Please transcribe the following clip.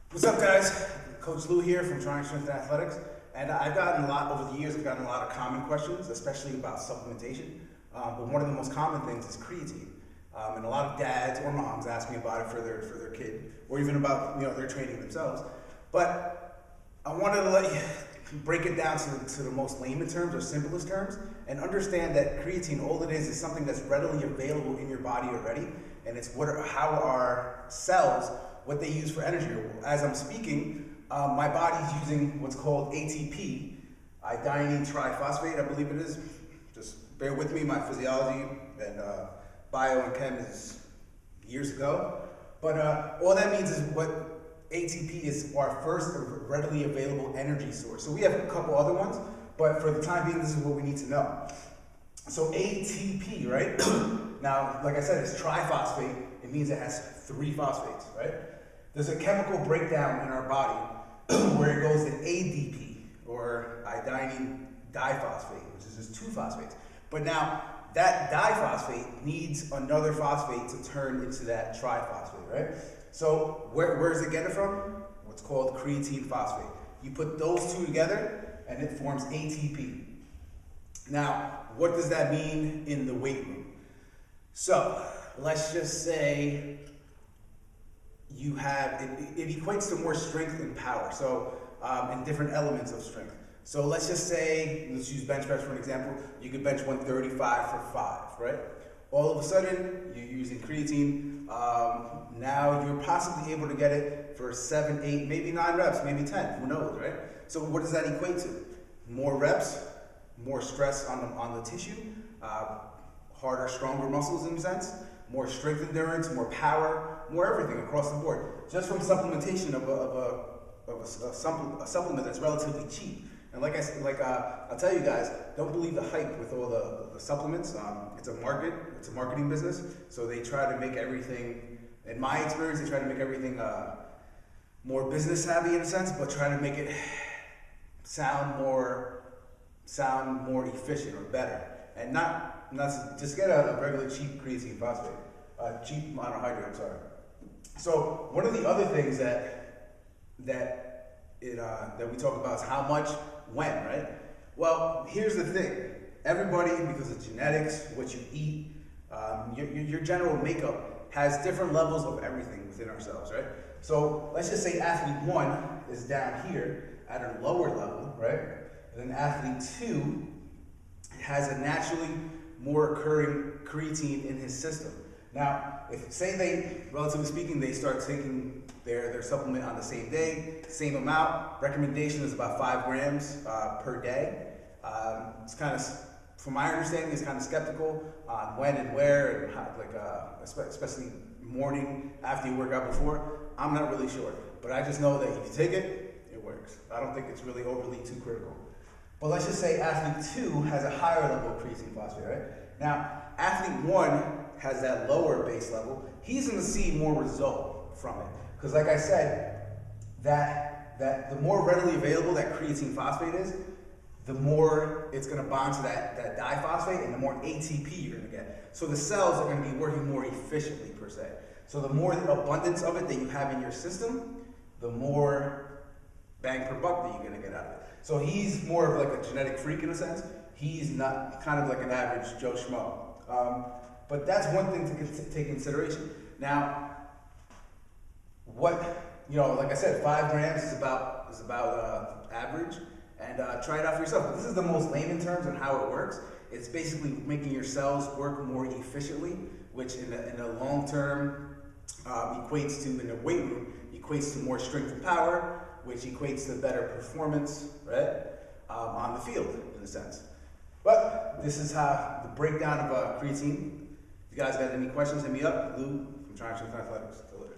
What's up, guys? Coach Lou here from Trying Strength and Athletics, and I've gotten a lot over the years. I've gotten a lot of common questions, especially about supplementation. But one of the most common things is creatine, and a lot of dads or moms ask me about it for their kid, or even about their training themselves. But I wanted to let you break it down to the most layman terms or simplest terms, and understand that creatine, all it is something that's readily available in your body already, and it's how our cells, what they use for energy. As I'm speaking, my body's using what's called ATP, adenine triphosphate, I believe it is. Just bear with me, my physiology and bio and chem is years ago. But all that means is what ATP is our first readily available energy source. So we have a couple other ones, but for the time being, this is what we need to know. So ATP, right? Now, like I said, it's triphosphate. It means it has 3 phosphates, right? There's a chemical breakdown in our body where it goes to ADP, or adenine diphosphate, which is just 2 phosphates. But now, that diphosphate needs another phosphate to turn into that triphosphate, right? So where does it get it from? What's called creatine phosphate. You put those 2 together, and it forms ATP. Now, what does that mean in the weight room? So, let's just say you have, it equates to more strength and power, so, and different elements of strength. So let's just say, let's use bench press for an example, you could bench 135 for 5, right? All of a sudden, you're using creatine, now you're possibly able to get it for 7, 8, maybe 9 reps, maybe 10, who knows, right? So what does that equate to? More reps, more stress on the tissue, harder, stronger muscles in a sense, more strength endurance, more power, more everything across the board. Just from supplementation of a supplement that's relatively cheap. And like I said, I'll tell you guys, don't believe the hype with all the supplements. It's a marketing business. So they try to make everything, in my experience, they try to make everything more business savvy in a sense, but try to make it sound more efficient or better. And not just get a regular cheap creatine phosphate, cheap monohydrate, I'm sorry. So one of the other things that we talk about is how much, when, right? Well, here's the thing. Everybody, because of genetics, what you eat, your general makeup has different levels of everything within ourselves, right? So let's just say athlete 1 is down here at a lower level, right? And then athlete 2 has a naturally more occurring creatine in his system. Now, if say they, relatively speaking, they start taking their supplement on the same day, same amount, recommendation is about 5 grams per day. It's kind of, from my understanding, it's kind of skeptical on when and where, and how, especially morning after you work out before. I'm not really sure, but I just know that if you take it, it works. I don't think it's really overly too critical. But let's just say athlete 2 has a higher level of creatine phosphate, right? Now, athlete 1 has that lower base level. He's going to see more result from it. Because like I said, that the more readily available that creatine phosphate is, the more it's going to bond to that diphosphate, and the more ATP you're going to get. So the cells are going to be working more efficiently, per se. So the more abundance of it that you have in your system, the more bang per buck that you're going to get out of it. So he's more of like a genetic freak in a sense. He's not kind of like an average Joe Schmo. But that's one thing to take consideration. Now, like I said, 5 grams is about average, and try it out for yourself. But this is the most layman terms on how it works. It's basically making your cells work more efficiently, which in the long term equates to, in the weight room, equates to more strength and power, which equates to better performance, right, on the field, in a sense. But this is how the breakdown of creatine. If you guys got any questions, hit me up. Lou from Trying Strength and Athletics. Till later.